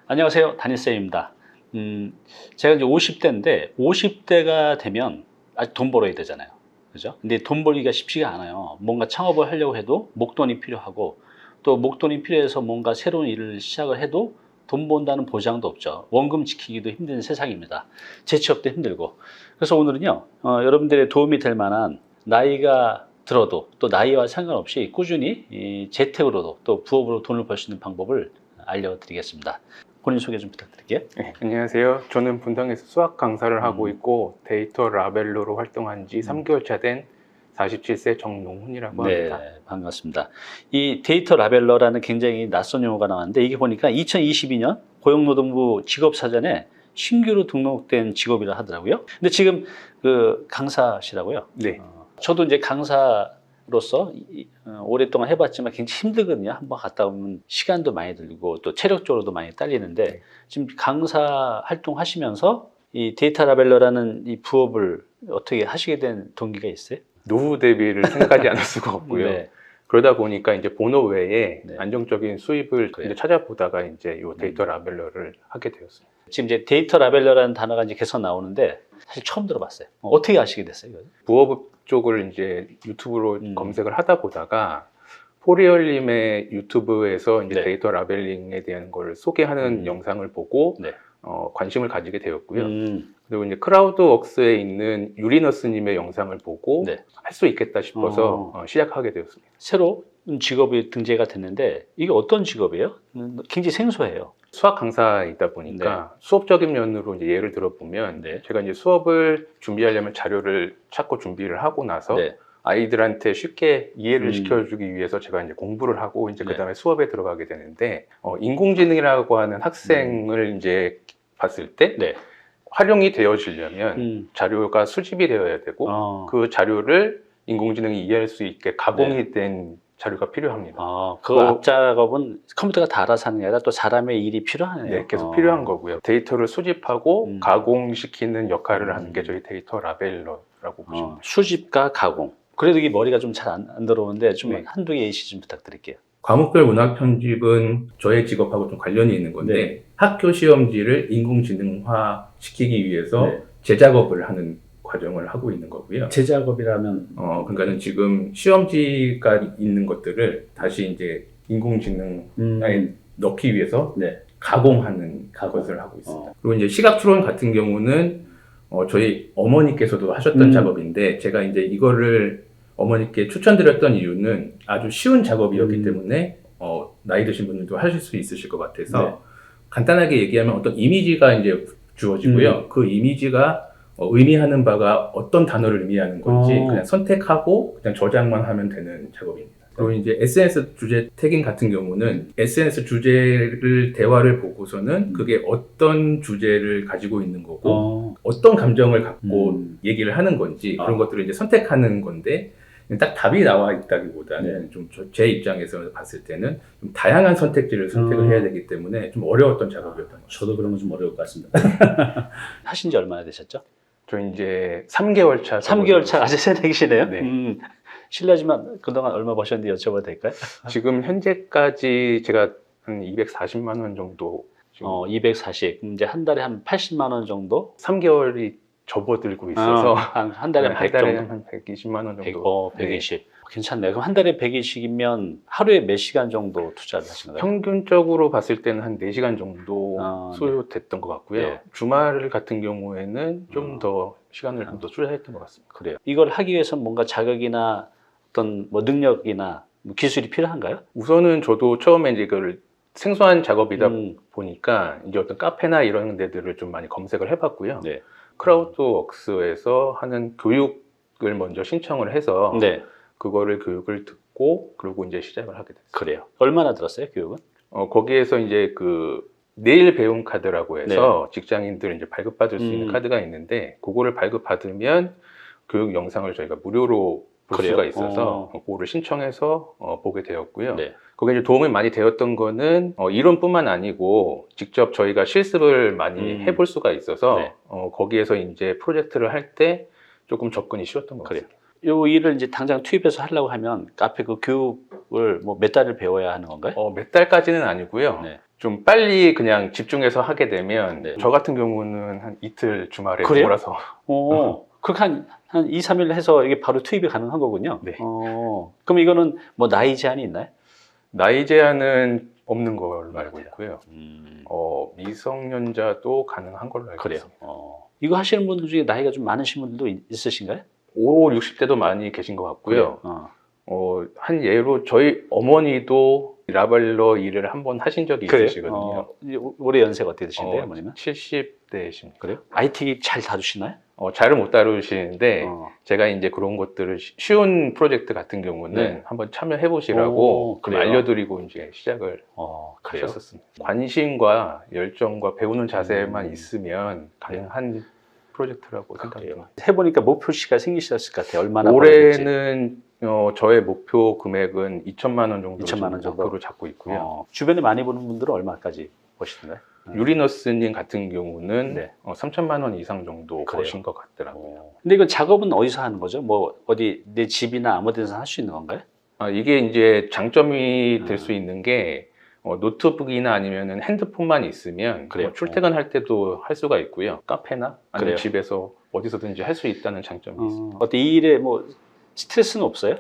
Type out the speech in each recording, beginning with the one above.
안녕하세요. 담임쌤입니다. 제가 이제 50대인데 50대가 되면 아직 돈 벌어야 되잖아요. 그죠? 근데 돈 벌기가 쉽지가 않아요. 뭔가 창업을 하려고 해도 목돈이 필요하고, 또 목돈이 필요해서 뭔가 새로운 일을 시작을 해도 돈 번다는 보장도 없죠. 원금 지키기도 힘든 세상입니다. 재취업도 힘들고. 그래서 오늘은요, 여러분들의 도움이 될 만한, 나이가 들어도 또 나이와 상관없이 꾸준히 이 재택으로도 또 부업으로 돈을 벌 수 있는 방법을 알려드리겠습니다. 본인 소개 좀 부탁드릴게요. 네, 안녕하세요. 저는 분당에서 수학 강사를 하고 있고 데이터 라벨러로 활동한 지 3개월 차 된 47세 정농훈이라고 합니다. 네, 반갑습니다. 이 데이터 라벨러라는 굉장히 낯선 용어가 나왔는데, 이게 보니까 2022년 고용노동부 직업사전에 신규로 등록된 직업이라 하더라고요. 근데 지금 그 강사시라고요? 네. 저도 이제 강사로서 오랫동안 해봤지만 굉장히 힘들거든요. 한번 갔다 오면 시간도 많이 들고 또 체력적으로도 많이 딸리는데, 네. 지금 강사 활동하시면서 이 데이터 라벨러라는 이 부업을 어떻게 하시게 된 동기가 있어요? 노후 대비를 생각하지 않을 수가 없고요. 네. 그러다 보니까 이제 본업 외에 네. 안정적인 수입을 그래요. 이제 찾아보다가 이제 이 데이터 라벨러를 하게 되었습니다. 지금 이제 데이터 라벨러라는 단어가 이제 계속 나오는데 사실 처음 들어봤어요. 어떻게 아시게 됐어요? 이거? 부업 쪽을 이제 유튜브로 검색을 하다 보다가 포리얼님의 유튜브에서 이제 네. 데이터 라벨링에 대한 걸 소개하는 영상을 보고 네. 관심을 가지게 되었고요. 음, 그리고 이제 크라우드웍스에 있는 유리너스님의 영상을 보고 네. 할 수 있겠다 싶어서 시작하게 되었습니다. 새로 직업이 등재가 됐는데, 이게 어떤 직업이에요? 굉장히 생소해요. 수학 강사이다 보니까 수업적인 면으로 이제 예를 들어보면 네. 제가 이제 수업을 준비하려면 자료를 찾고 준비를 하고 나서 네. 아이들한테 쉽게 이해를 시켜주기 위해서 제가 이제 공부를 하고 이제 네. 그다음에 수업에 들어가게 되는데 인공지능이라고 하는 학생을 이제 봤을 때 네. 활용이 되어지려면 자료가 수집이 되어야 되고 그 자료를 인공지능이 이해할 수 있게 가공이 된 자료가 필요합니다. 그 앞작업은 컴퓨터가 다 알아서 하는 게 아니라 또 사람의 일이 필요하네요. 네, 계속 필요한 거고요. 데이터를 수집하고 가공시키는 역할을 하는 게 저희 데이터 라벨러라고 보시면 돼요. 수집과 가공. 그래도 이게 머리가 좀 잘 안 들어오는데 좀 네. 한두 개 예시 좀 부탁드릴게요. 과목별 문학 편집은 저의 직업하고 좀 관련이 있는 건데 학교 시험지를 인공지능화 시키기 위해서 제작업을 하는 과정을 하고 있는 거고요. 제작업이라면 그러니까는 지금 시험지가 있는 것들을 다시 이제 인공지능에 넣기 위해서 가공하는 것을 하고 있습니다. 그리고 이제 시각 추론 같은 경우는 저희 어머니께서도 하셨던 작업인데 제가 이제 이거를 어머니께 추천드렸던 이유는 아주 쉬운 작업이었기 때문에 나이 드신 분들도 하실 수 있으실 것 같아서 간단하게 얘기하면 어떤 이미지가 이제 주어지고요. 그 이미지가 의미하는 바가 어떤 단어를 의미하는 건지 그냥 선택하고 그냥 저장만 하면 되는 작업입니다. 그리고 이제 SNS 주제 태깅 같은 경우는 SNS 주제를 대화를 보고서는 그게 어떤 주제를 가지고 있는 거고 어떤 감정을 갖고 얘기를 하는 건지 그런 것들을 이제 선택하는 건데 딱 답이 나와 있다기보다는 좀 제 입장에서 봤을 때는 좀 다양한 선택지를 선택을 해야 되기 때문에 좀 어려웠던 작업이었던 것 같아요. 저도 그런 건 좀 어려울 것 같습니다. 하신 지 얼마나 되셨죠? 저 이제 3개월 차. 3개월 차 아직 새내기시네요. 네. 실례지만 그동안 얼마 버셨는지 여쭤봐도 될까요? 지금 현재까지 제가 한 240만 원 정도. 240. 그럼 이제 한 달에 한 80만 원 정도? 3개월이 접어들고 있어서 한 달에 한 100 달에 정도? 한 120만 원 정도. 120. 괜찮네요. 그럼 한 달에 120이면 하루에 몇 시간 정도 투자를 하신 거예요? 평균적으로 봤을 때는 한 4시간 정도 소요됐던 것 같고요. 네. 주말 같은 경우에는 좀 더 시간을 좀 더 투자했던 것 같습니다. 그래요. 이걸 하기 위해서 뭔가 자격이나 어떤 뭐 능력이나 뭐 기술이 필요한가요? 우선은 저도 처음에 이제 이걸 생소한 작업이다 보니까 이제 어떤 카페나 이런 데들을 좀 많이 검색을 해봤고요. 네. 크라우드웍스에서 하는 교육을 먼저 신청을 해서 그거를 교육을 듣고 그리고 이제 시작을 하게 됐어요. 그래요. 얼마나 들었어요, 교육은? 거기에서 이제 그 내일 배움 카드라고 해서 직장인들 이제 발급받을 수 있는 카드가 있는데 그거를 발급받으면 교육 영상을 저희가 무료로 볼 수가 있어서 그거를 신청해서 보게 되었고요. 거기에 이제 도움이 많이 되었던 거는 이론뿐만 아니고 직접 저희가 실습을 많이 해볼 수가 있어서 거기에서 이제 프로젝트를 할 때 조금 접근이 쉬웠던 것 같아요. 요 일을 이제 당장 투입해서 하려고 하면 카페 그 교육을 뭐 몇 달을 배워야 하는 건가요? 몇 달까지는 아니고요. 좀 빨리 그냥 집중해서 하게 되면 네. 저 같은 경우는 한 이틀 주말에 그래요? 몰아서 그렇게 한 2, 3일 해서 이게 바로 투입이 가능한 거군요. 네. 그럼 이거는 뭐 나이 제한이 있나요? 나이 제한은 없는 걸로 알고 그래요? 있고요. 미성년자도 가능한 걸로 알고 그래요. 있습니다. 이거 하시는 분들 중에 나이가 좀 많으신 분들도 있으신가요? 5, 60대도 많이 계신 것 같고요. 한 예로 저희 어머니도 라벨러 일을 한번 하신 적이 있으시거든요. 올해 연세가 어떻게 되신데요, 어머님은? 70대십니다. 그래요? IT 잘 다루시나요? 잘은 못 다루시는데 제가 이제 그런 것들을 쉬운 프로젝트 같은 경우는 네. 한번 참여해 보시라고 그래요? 알려드리고 이제 시작을 그래요? 하셨었습니다. 관심과 열정과 배우는 자세만 음. 있으면 가능한 프로젝트라고 생각합니다. 해보니까 목표치가 생기셨을 것 같아요. 얼마나 벌어질지. 올해는 저의 목표 금액은 2천만 원 정도 2천만 원 정도? 목표로 잡고 있고요. 주변에 많이 보는 분들은 얼마까지 보시던가요? 유리너스님 같은 경우는 네. 3천만 원 이상 정도 그래요? 버신 것 같더라고요. 근데 이건 작업은 어디서 하는 거죠? 뭐 어디 내 집이나 아무 데서 할 수 있는 건가요? 이게 이제 장점이 될 수 있는 게 노트북이나 아니면은 핸드폰만 있으면 그래요? 출퇴근할 때도 할 수가 있고요. 카페나 아니면 그래요? 집에서 어디서든지 할 수 있다는 장점이 있습니다. 어때 이 일에 뭐 스트레스는 없어요?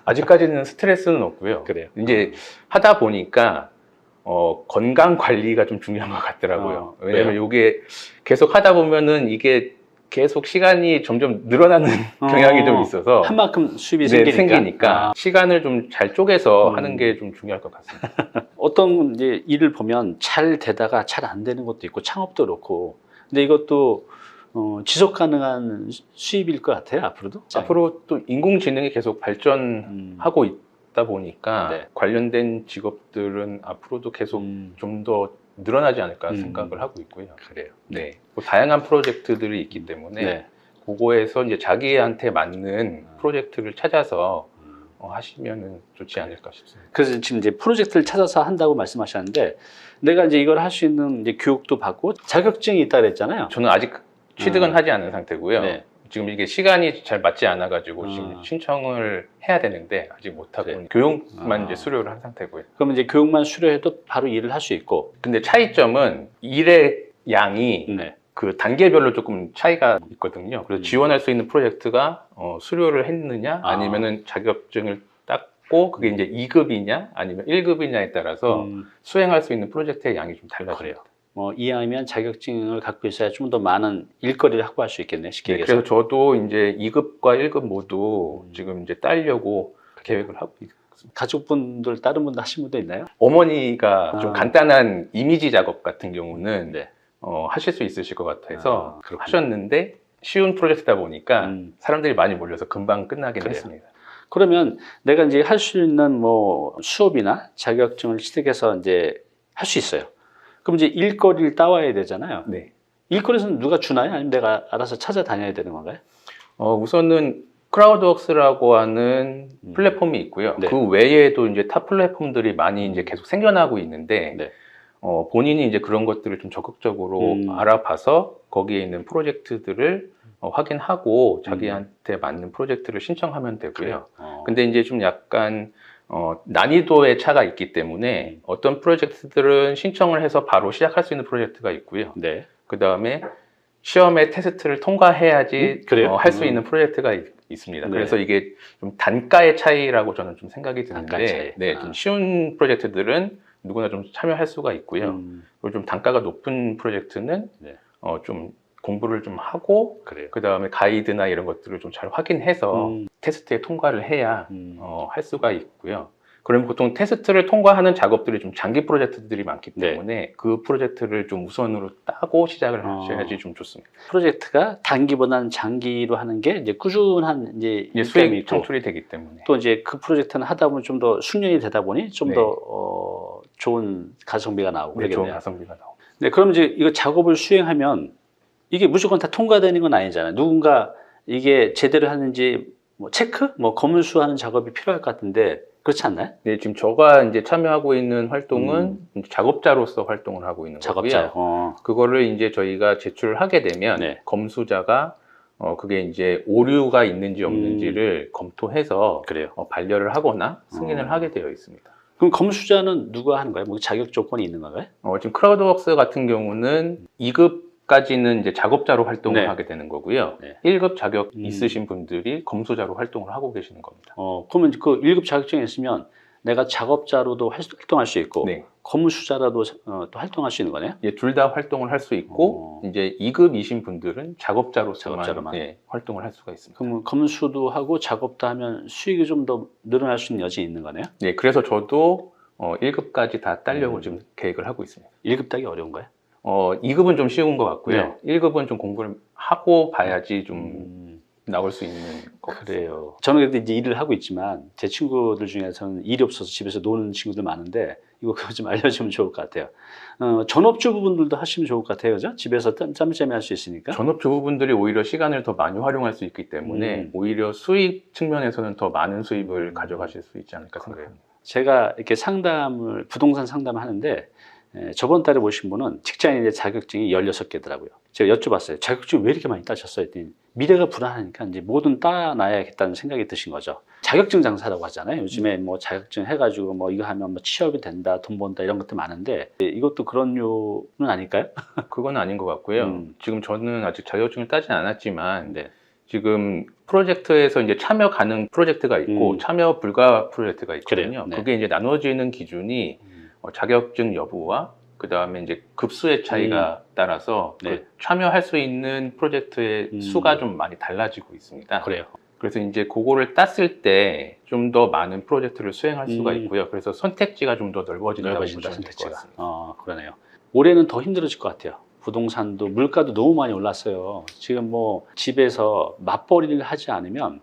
아직까지는 스트레스는 없고요. 그래요. 이제 하다 보니까 건강 관리가 좀 중요한 것 같더라고요. 왜냐면 이게 계속 하다 보면은 이게 계속 시간이 점점 늘어나는 경향이 좀 있어서 한 만큼 수입이 네, 생기니까, 생기니까 시간을 좀 잘 쪼개서 하는 게 좀 중요할 것 같습니다. 어떤 이제 일을 보면 잘 되다가 잘 안 되는 것도 있고 창업도 그렇고 근데 이것도 지속 가능한 수입일 것 같아요 앞으로도. 앞으로 또 인공지능이 계속 발전하고 있다 보니까 네. 관련된 직업들은 앞으로도 계속 좀 더 늘어나지 않을까 생각을 하고 있고요. 그래요. 네, 뭐 다양한 프로젝트들이 있기 때문에 네. 그거에서 이제 자기한테 맞는 프로젝트를 찾아서 하시면은 좋지 않을까 싶습니다. 그래서 지금 이제 프로젝트를 찾아서 한다고 말씀하셨는데 내가 이제 이걸 할 수 있는 이제 교육도 받고 자격증이 있다 그랬잖아요. 저는 아직 취득은 하지 않은 상태고요. 네. 지금 이게 시간이 잘 맞지 않아가지고 지금 아. 신청을 해야 되는데 아직 못하고 그래요? 교육만 이제 수료를 한 상태고요. 그럼 이제 교육만 수료해도 바로 일을 할 수 있고. 근데 차이점은 일의 양이 네. 그 단계별로 조금 차이가 있거든요. 그래서 지원할 수 있는 프로젝트가 수료를 했느냐 아니면은 자격증을 땄고 그게 이제 2급이냐 아니면 1급이냐에 따라서 수행할 수 있는 프로젝트의 양이 좀 달라져요. 이왕이면 자격증을 갖고 있어야 좀 더 많은 일거리를 확보할 수 있겠네, 쉽게 네, 얘기해서. 그래서 저도 이제 2급과 1급 모두 지금 이제 따려고 계획을 하고 있습니다. 가족분들, 다른 분들 하신 분도 있나요? 어머니가 좀 아. 간단한 이미지 작업 같은 경우는 네. 하실 수 있으실 것 같아서 그렇군요. 하셨는데 쉬운 프로젝트다 보니까 사람들이 많이 몰려서 금방 끝나긴 그래요. 했습니다. 그러면 내가 이제 할 수 있는 뭐 수업이나 자격증을 취득해서 이제 할 수 있어요. 그럼 이제 일거리를 따와야 되잖아요. 네. 일거리에서는 누가 주나요? 아니면 내가 알아서 찾아다녀야 되는 건가요? 우선은 크라우드웍스라고 하는 플랫폼이 있고요. 네. 그 외에도 이제 타 플랫폼들이 많이 이제 계속 생겨나고 있는데 네. 본인이 이제 그런 것들을 좀 적극적으로 알아봐서 거기에 있는 프로젝트들을 확인하고 자기한테 맞는 프로젝트를 신청하면 되고요. 근데 이제 좀 약간 난이도의 차가 있기 때문에 어떤 프로젝트들은 신청을 해서 바로 시작할 수 있는 프로젝트가 있고요. 네. 그 다음에 시험의 테스트를 통과해야지 그래요? 할 수 있는 프로젝트가 있습니다. 네. 그래서 이게 좀 단가의 차이라고 저는 좀 생각이 단가 차이. 드는데, 네, 좀 쉬운 프로젝트들은 누구나 좀 참여할 수가 있고요. 그리고 좀 단가가 높은 프로젝트는 네. 좀 공부를 좀 하고, 그래요. 그 다음에 가이드나 이런 것들을 좀 잘 확인해서 테스트에 통과를 해야 할 수가 있고요. 그러면 보통 테스트를 통과하는 작업들이 좀 장기 프로젝트들이 많기 때문에 그 프로젝트를 좀 우선으로 따고 시작을 하셔야지 좀 좋습니다. 프로젝트가 단기보다는 장기로 하는 게 이제 꾸준한 이제 수익 있고, 창출이 되기 때문에. 또 이제 그 프로젝트는 하다 보면 좀 더 숙련이 되다 보니 좀 네. 더 좋은 가성비가 나오고 네, 좋은 그러겠네요. 가성비가 나오고. 네, 그럼 이제 이거 작업을 수행하면 이게 무조건 다 통과되는 건 아니잖아요. 누군가 이게 제대로 하는지 뭐 체크, 뭐 검수하는 작업이 필요할 것 같은데 그렇지 않나요? 네, 지금 제가 이제 참여하고 있는 활동은 작업자로서 활동을 하고 있는 작업자요. 거고요. 그거를 이제 저희가 제출을 하게 되면 네. 검수자가 그게 이제 오류가 있는지 없는지를 검토해서 그래요. 반려를 하거나 승인을 하게 되어 있습니다. 그럼 검수자는 누가 하는 거예요? 뭐 자격 조건이 있는 건가요? 지금 크라우드웍스 같은 경우는 2급까지는 이제 작업자로 활동을 네. 하게 되는 거고요. 네. 1급 자격 있으신 분들이 검수자로 활동을 하고 계시는 겁니다. 그러면 그 1급 자격증이 있으면 내가 작업자로도 활동할 수 있고 네. 검수자라도 또 활동할 수 있는 거네요? 예, 둘 다 활동을 할 수 있고 이제 2급이신 분들은 작업자로서만 예, 활동을 할 수가 있습니다. 그러면 검수도 하고 작업도 하면 수익이 좀 더 늘어날 수 있는 여지가 있는 거네요? 네, 그래서 저도 1급까지 다 따려고 지금 계획을 하고 있습니다. 1급 따기 어려운 거예요? 2급은 좀 쉬운 것 같고요. 네. 1급은 좀 공부를 하고 봐야지 좀 나올 수 있는 것 같아요. 그래요. 저는 그래도 이제 일을 하고 있지만 제 친구들 중에서는 일이 없어서 집에서 노는 친구들 많은데 이거 좀 알려주면 좋을 것 같아요. 전업주부분들도 하시면 좋을 것 같아요. 그죠? 집에서 짬짬이 할 수 있으니까. 전업주부분들이 오히려 시간을 더 많이 활용할 수 있기 때문에 오히려 수익 측면에서는 더 많은 수입을 가져가실 수 있지 않을까 생각합니다. 제가 이렇게 부동산 상담을 하는데 저번 달에 보신 분은 직장인의 자격증이 16개더라고요. 제가 여쭤봤어요. 자격증 왜 이렇게 많이 따셨어요? 했더니 미래가 불안하니까 이제 뭐든 따놔야겠다는 생각이 드신 거죠. 자격증 장사라고 하잖아요. 요즘에 뭐 자격증 해가지고 뭐 이거 하면 뭐 취업이 된다, 돈 번다 이런 것도 많은데 이것도 그런 류는 아닐까요? 그건 아닌 것 같고요. 지금 저는 아직 자격증을 따진 않았지만 지금 프로젝트에서 이제 참여 가능 프로젝트가 있고 참여 불가 프로젝트가 있거든요. 그래요. 네. 그게 이제 나눠지는 기준이 자격증 여부와 그 다음에 이제 급수의 차이가 따라서 그 참여할 수 있는 프로젝트의 수가 좀 많이 달라지고 있습니다. 그래요. 그래서 이제 그거를 땄을 때 좀 더 많은 프로젝트를 수행할 수가 있고요. 그래서 선택지가 좀 더 넓어진다고 보시면 될 것 같습니다. 그러네요. 올해는 더 힘들어질 것 같아요. 부동산도 물가도 너무 많이 올랐어요. 지금 뭐 집에서 맞벌이를 하지 않으면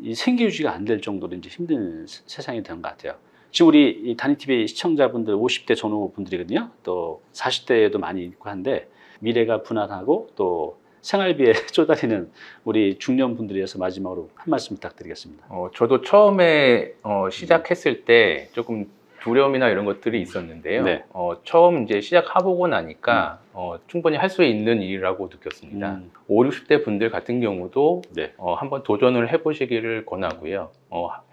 이 생계 유지가 안 될 정도로 이제 힘든 세상이 되는 것 같아요. 지금 우리 이 단위TV 시청자분들 50대 전후분들이거든요. 또 40대에도 많이 있고 한데 미래가 불안하고 또 생활비에 쪼달리는 우리 중년분들이어서 마지막으로 한 말씀 부탁드리겠습니다. 저도 처음에 시작했을 때 조금 두려움이나 이런 것들이 있었는데요. 네. 처음 이제 시작해보고 나니까 충분히 할 수 있는 일이라고 느꼈습니다. 5, 60대 분들 같은 경우도 한번 도전을 해보시기를 권하고요.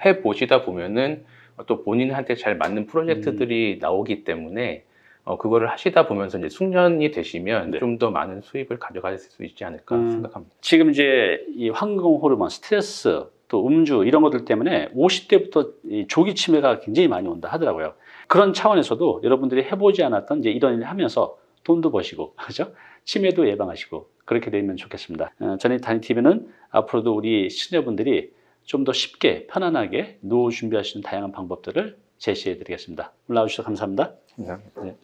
해보시다 보면은 또 본인한테 잘 맞는 프로젝트들이 나오기 때문에 그거를 하시다 보면서 이제 숙련이 되시면 좀 더 많은 수입을 가져갈 수 있지 않을까 생각합니다. 지금 이제 이 황금 호르몬, 스트레스, 또 음주 이런 것들 때문에 50대부터 이 조기 치매가 굉장히 많이 온다 하더라고요. 그런 차원에서도 여러분들이 해보지 않았던 이제 이런 일을 하면서 돈도 버시고, 그죠? 치매도 예방하시고 그렇게 되면 좋겠습니다. 저희 단위TV는 앞으로도 우리 시청자분들이 좀 더 쉽게 편안하게 노후 준비하시는 다양한 방법들을 제시해 드리겠습니다. 오늘 나와주셔서 감사합니다. 감사합니다.